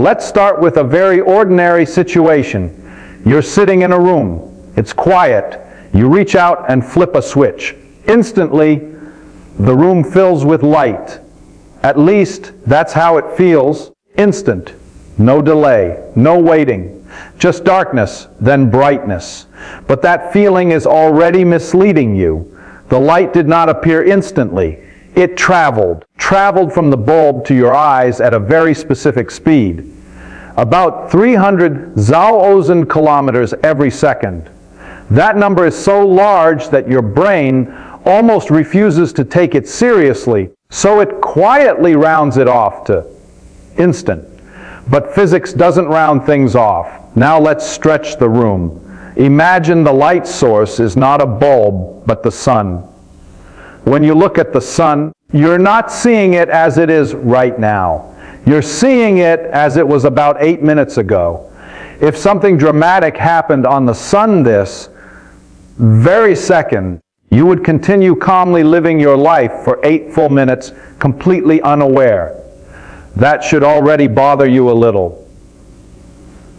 Let's start with a very ordinary situation. You're sitting in a room. It's quiet. You reach out and flip a switch. Instantly, the room fills with light. At least, that's how it feels. Instant. No delay. No waiting. Just darkness, then brightness. But that feeling is already misleading you. The light did not appear instantly. It traveled from the bulb to your eyes at a very specific speed. About 300 Zhao kilometers every second. That number is so large that your brain almost refuses to take it seriously, so it quietly rounds it off to instant. But physics doesn't round things off. Now let's stretch the room. Imagine the light source is not a bulb, but the sun. When you look at the sun, you're not seeing it as it is right now. You're seeing it as it was about 8 minutes ago. If something dramatic happened on the sun this very second, you would continue calmly living your life for 8 full minutes, completely unaware. That should already bother you a little,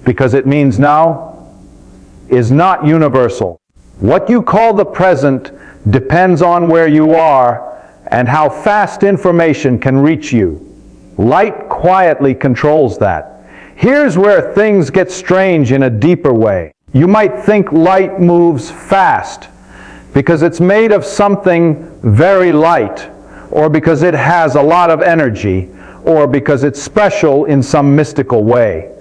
because it means now is not universal. What you call the present depends on where you are and how fast information can reach you. Light quietly controls that. Here's where things get strange in a deeper way. You might think light moves fast because it's made of something very light, or because it has a lot of energy, or because it's special in some mystical way.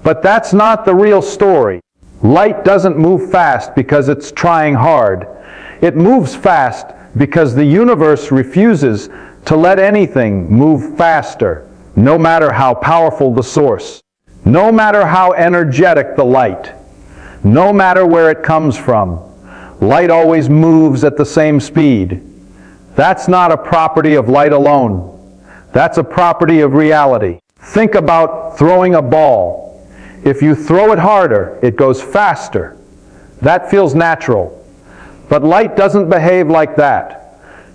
But that's not the real story. Light doesn't move fast because it's trying hard. It moves fast because the universe refuses to let anything move faster, no matter how powerful the source, no matter how energetic the light, no matter where it comes from. Light always moves at the same speed. That's not a property of light alone. That's a property of reality. Think about throwing a ball. If you throw it harder, it goes faster. That feels natural. But light doesn't behave like that.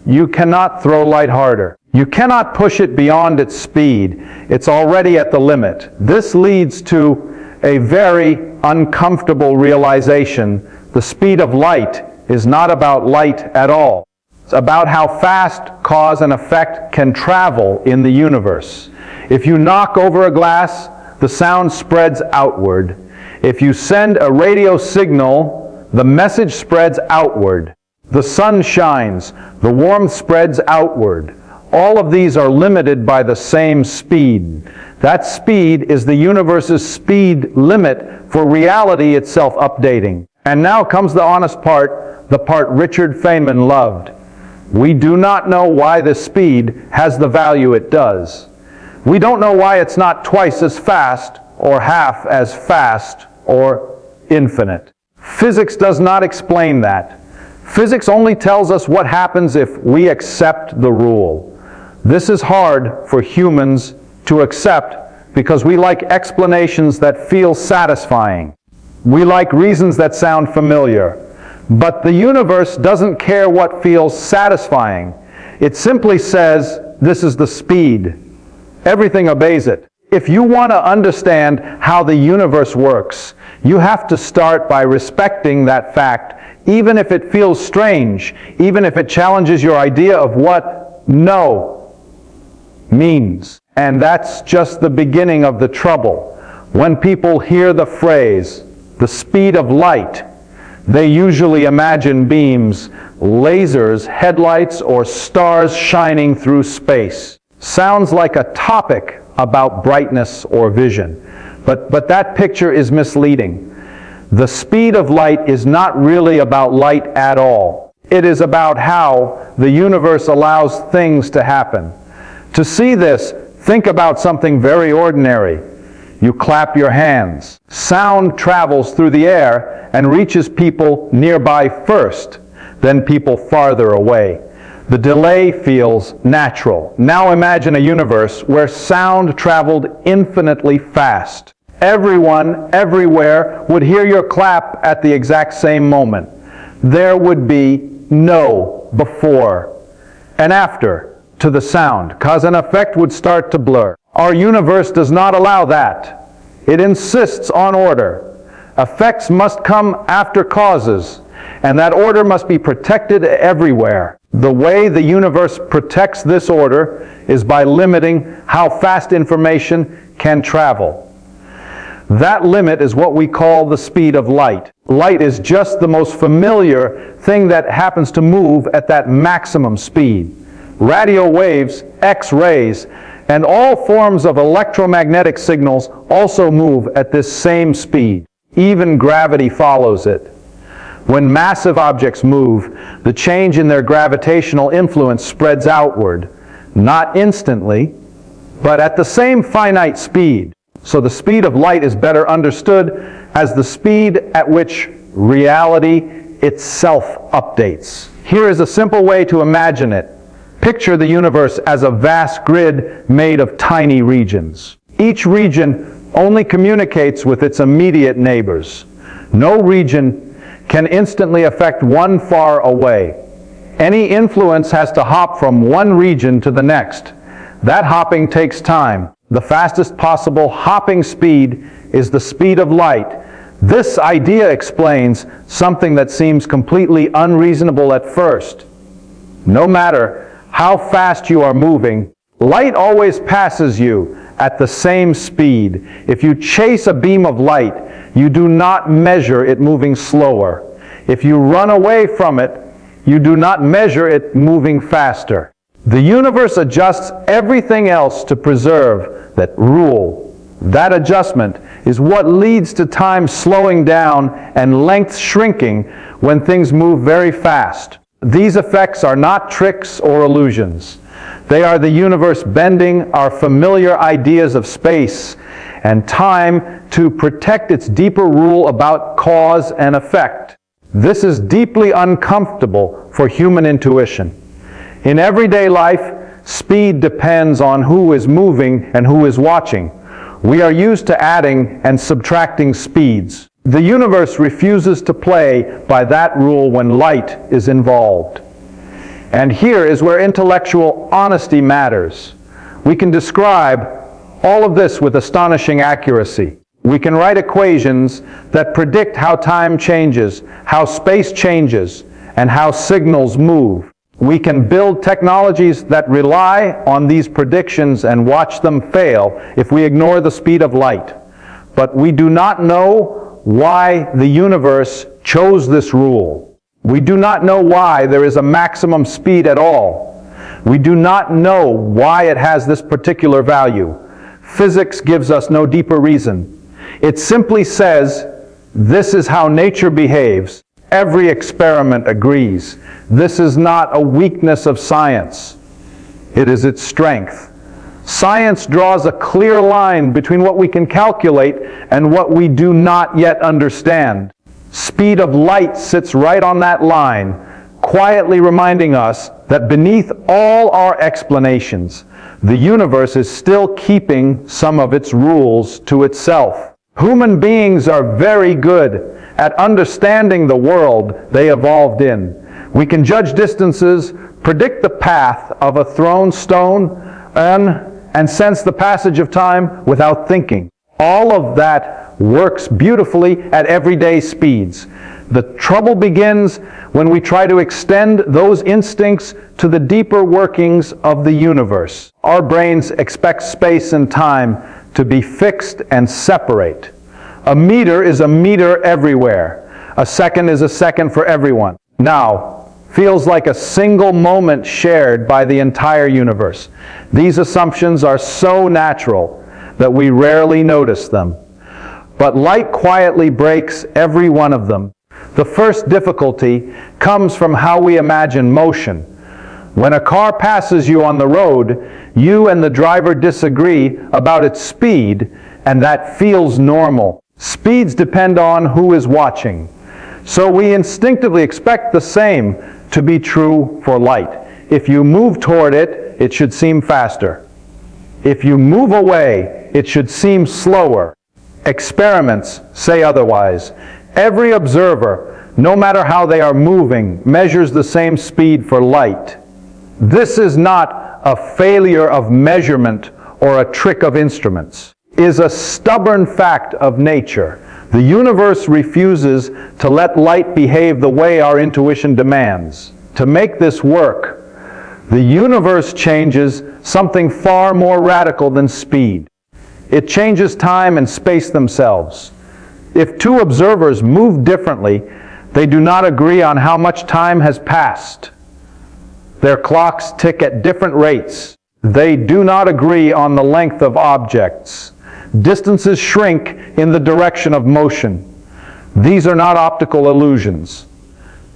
You cannot throw light harder. You cannot push it beyond its speed. It's already at the limit. This leads to a very uncomfortable realization. The speed of light is not about light at all. It's about how fast cause and effect can travel in the universe. If you knock over a glass, the sound spreads outward. If you send a radio signal, the message spreads outward. The sun shines. The warmth spreads outward. All of these are limited by the same speed. That speed is the universe's speed limit for reality itself updating. And now comes the honest part, the part Richard Feynman loved. We do not know why this speed has the value it does. We don't know why it's not twice as fast, or half as fast, or infinite. Physics does not explain that. Physics only tells us what happens if we accept the rule. This is hard for humans to accept because we like explanations that feel satisfying. We like reasons that sound familiar. But the universe doesn't care what feels satisfying. It simply says, this is the speed. Everything obeys it. If you want to understand how the universe works, you have to start by respecting that fact, even if it feels strange, even if it challenges your idea of what no means. And that's just the beginning of the trouble. When people hear the phrase, the speed of light, they usually imagine beams, lasers, headlights, or stars shining through space. Sounds like a topic about brightness or vision. But that picture is misleading. The speed of light is not really about light at all. It is about how the universe allows things to happen. To see this, think about something very ordinary. You clap your hands. Sound travels through the air and reaches people nearby first, then people farther away. The delay feels natural. Now imagine a universe where sound traveled infinitely fast. Everyone, everywhere, would hear your clap at the exact same moment. There would be no before and after to the sound. Cause and effect would start to blur. Our universe does not allow that. It insists on order. Effects must come after causes, and that order must be protected everywhere. The way the universe protects this order is by limiting how fast information can travel. That limit is what we call the speed of light. Light is just the most familiar thing that happens to move at that maximum speed. Radio waves, X-rays, and all forms of electromagnetic signals also move at this same speed. Even gravity follows it. When massive objects move, the change in their gravitational influence spreads outward, not instantly, but at the same finite speed. So the speed of light is better understood as the speed at which reality itself updates. Here is a simple way to imagine it. Picture the universe as a vast grid made of tiny regions. Each region only communicates with its immediate neighbors. No region can instantly affect one far away. Any influence has to hop from one region to the next. That hopping takes time. The fastest possible hopping speed is the speed of light. This idea explains something that seems completely unreasonable at first. No matter how fast you are moving, light always passes you at the same speed. If you chase a beam of light, you do not measure it moving slower. If you run away from it, you do not measure it moving faster. The universe adjusts everything else to preserve that rule. That adjustment is what leads to time slowing down and length shrinking when things move very fast. These effects are not tricks or illusions. They are the universe bending our familiar ideas of space and time to protect its deeper rule about cause and effect. This is deeply uncomfortable for human intuition. In everyday life, speed depends on who is moving and who is watching. We are used to adding and subtracting speeds. The universe refuses to play by that rule when light is involved. And here is where intellectual honesty matters. We can describe all of this with astonishing accuracy. We can write equations that predict how time changes, how space changes, and how signals move. We can build technologies that rely on these predictions and watch them fail if we ignore the speed of light. But we do not know why the universe chose this rule. We do not know why there is a maximum speed at all. We do not know why it has this particular value. Physics gives us no deeper reason. It simply says, this is how nature behaves. Every experiment agrees. This is not a weakness of science. It is its strength. Science draws a clear line between what we can calculate and what we do not yet understand. Speed of light sits right on that line, quietly reminding us that beneath all our explanations, the universe is still keeping some of its rules to itself. Human beings are very good at understanding the world they evolved in. We can judge distances, predict the path of a thrown stone, and sense the passage of time without thinking. All of that works beautifully at everyday speeds. The trouble begins when we try to extend those instincts to the deeper workings of the universe. Our brains expect space and time to be fixed and separate. A meter is a meter everywhere. A second is a second for everyone. Now, feels like a single moment shared by the entire universe. These assumptions are so natural that we rarely notice them. But light quietly breaks every one of them. The first difficulty comes from how we imagine motion. When a car passes you on the road, you and the driver disagree about its speed, and that feels normal. Speeds depend on who is watching. So we instinctively expect the same to be true for light. If you move toward it, it should seem faster. If you move away, it should seem slower. Experiments say otherwise. Every observer, no matter how they are moving, measures the same speed for light. This is not a failure of measurement or a trick of instruments, is a stubborn fact of nature. The universe refuses to let light behave the way our intuition demands. To make this work, the universe changes something far more radical than speed. It changes time and space themselves. If two observers move differently, they do not agree on how much time has passed. Their clocks tick at different rates. They do not agree on the length of objects. Distances shrink in the direction of motion. These are not optical illusions.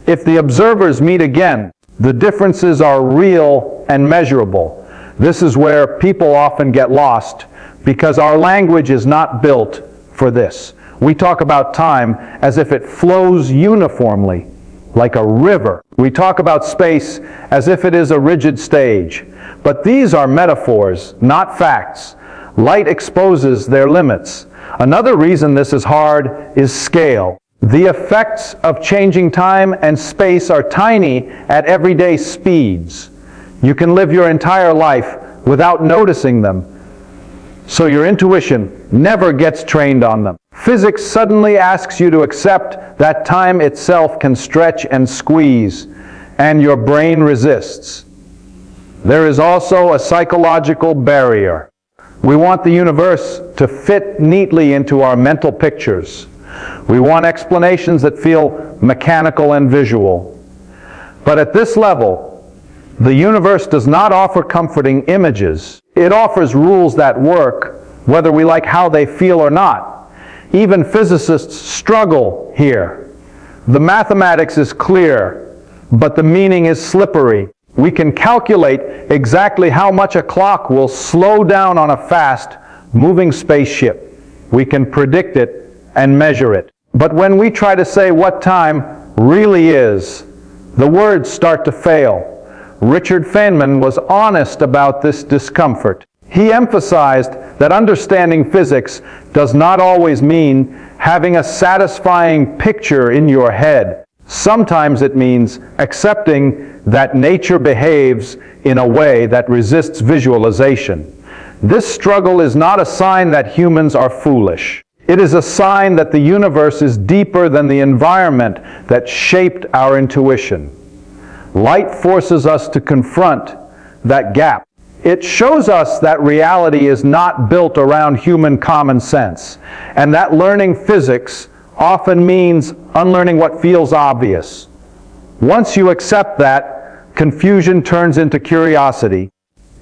If the observers meet again, the differences are real and measurable. This is where people often get lost because our language is not built for this. We talk about time as if it flows uniformly, like a river. We talk about space as if it is a rigid stage. But these are metaphors, not facts. Light exposes their limits. Another reason this is hard is scale. The effects of changing time and space are tiny at everyday speeds. You can live your entire life without noticing them, so your intuition never gets trained on them. Physics suddenly asks you to accept that time itself can stretch and squeeze, and your brain resists. There is also a psychological barrier. We want the universe to fit neatly into our mental pictures. We want explanations that feel mechanical and visual. But at this level, the universe does not offer comforting images. It offers rules that work, whether we like how they feel or not. Even physicists struggle here. The mathematics is clear, but the meaning is slippery. We can calculate exactly how much a clock will slow down on a fast, moving spaceship. We can predict it and measure it. But when we try to say what time really is, the words start to fail. Richard Feynman was honest about this discomfort. He emphasized that understanding physics does not always mean having a satisfying picture in your head. Sometimes it means accepting that nature behaves in a way that resists visualization. This struggle is not a sign that humans are foolish. It is a sign that the universe is deeper than the environment that shaped our intuition. Light forces us to confront that gap. It shows us that reality is not built around human common sense, and that learning physics often means unlearning what feels obvious. Once you accept that, confusion turns into curiosity.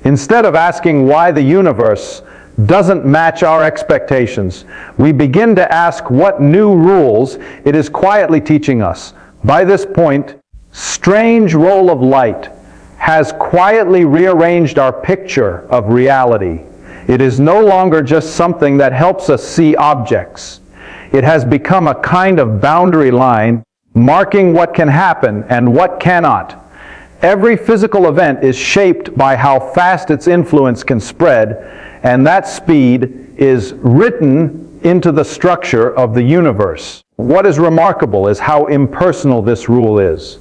Instead of asking why the universe doesn't match our expectations, we begin to ask what new rules it is quietly teaching us. By this point, strange role of light has quietly rearranged our picture of reality. It is no longer just something that helps us see objects. It has become a kind of boundary line marking what can happen and what cannot. Every physical event is shaped by how fast its influence can spread, and that speed is written into the structure of the universe. What is remarkable is how impersonal this rule is.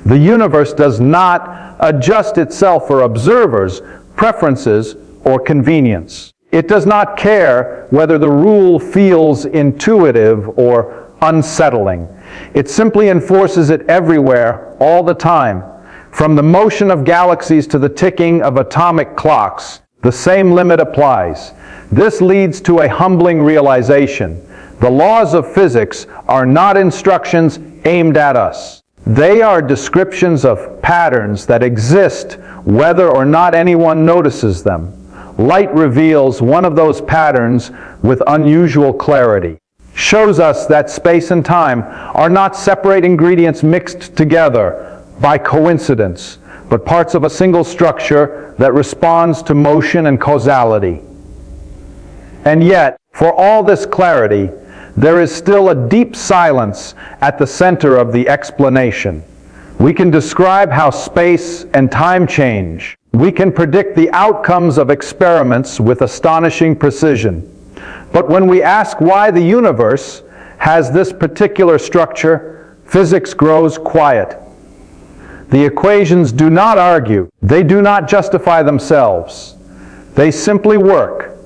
The universe does not adjust itself for observers' preferences or convenience. It does not care whether the rule feels intuitive or unsettling. It simply enforces it everywhere, all the time. From the motion of galaxies to the ticking of atomic clocks, the same limit applies. This leads to a humbling realization. The laws of physics are not instructions aimed at us. They are descriptions of patterns that exist whether or not anyone notices them. Light reveals one of those patterns with unusual clarity. Shows us that space and time are not separate ingredients mixed together by coincidence, but parts of a single structure that responds to motion and causality. And yet, for all this clarity, there is still a deep silence at the center of the explanation. We can describe how space and time change. We can predict the outcomes of experiments with astonishing precision. But when we ask why the universe has this particular structure, physics grows quiet. The equations do not argue. They do not justify themselves. They simply work.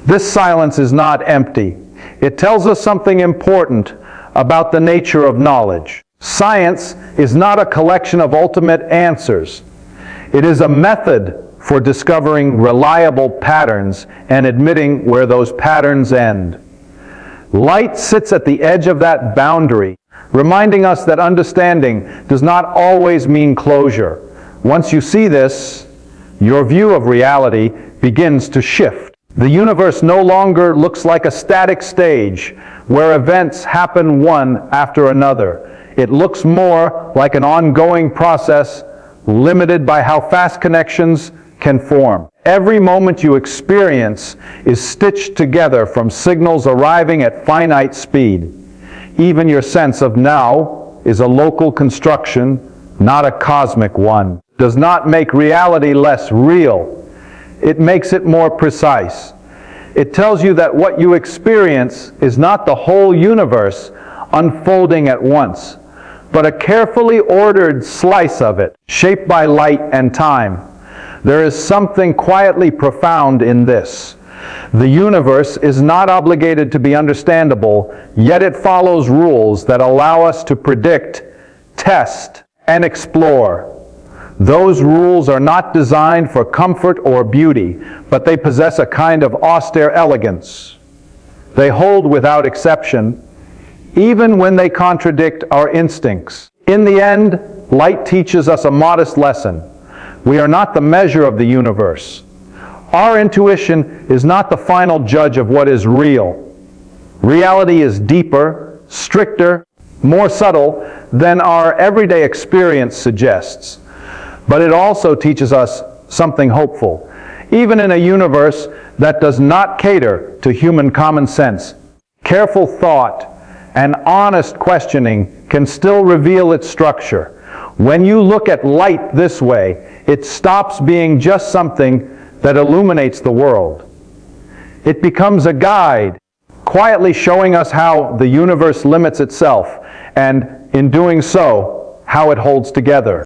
This silence is not empty. It tells us something important about the nature of knowledge. Science is not a collection of ultimate answers. It is a method for discovering reliable patterns and admitting where those patterns end. Light sits at the edge of that boundary, reminding us that understanding does not always mean closure. Once you see this, your view of reality begins to shift. The universe no longer looks like a static stage where events happen one after another. It looks more like an ongoing process limited by how fast connections can form. Every moment you experience is stitched together from signals arriving at finite speed. Even your sense of now is a local construction, not a cosmic one. It does not make reality less real. It makes it more precise. It tells you that what you experience is not the whole universe unfolding at once, but a carefully ordered slice of it, shaped by light and time. There is something quietly profound in this. The universe is not obligated to be understandable, yet it follows rules that allow us to predict, test, and explore. Those rules are not designed for comfort or beauty, but they possess a kind of austere elegance. They hold without exception, even when they contradict our instincts. In the end, light teaches us a modest lesson. We are not the measure of the universe. Our intuition is not the final judge of what is real. Reality is deeper, stricter, more subtle than our everyday experience suggests. But it also teaches us something hopeful. Even in a universe that does not cater to human common sense, careful thought and honest questioning can still reveal its structure. When you look at light this way, it stops being just something that illuminates the world. It becomes a guide, quietly showing us how the universe limits itself, and in doing so, how it holds together.